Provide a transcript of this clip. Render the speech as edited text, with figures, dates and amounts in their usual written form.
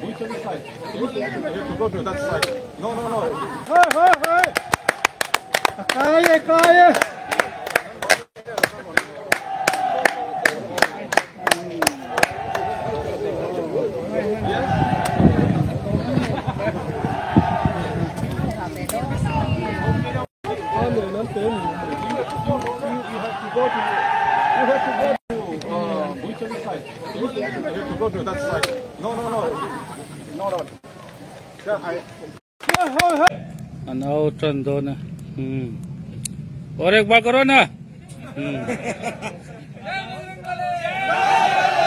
which other side? You have to go to that side. No. Calle. Which other side? You have to go to that side. No. Ano trend doon na. Or एक बार करो ना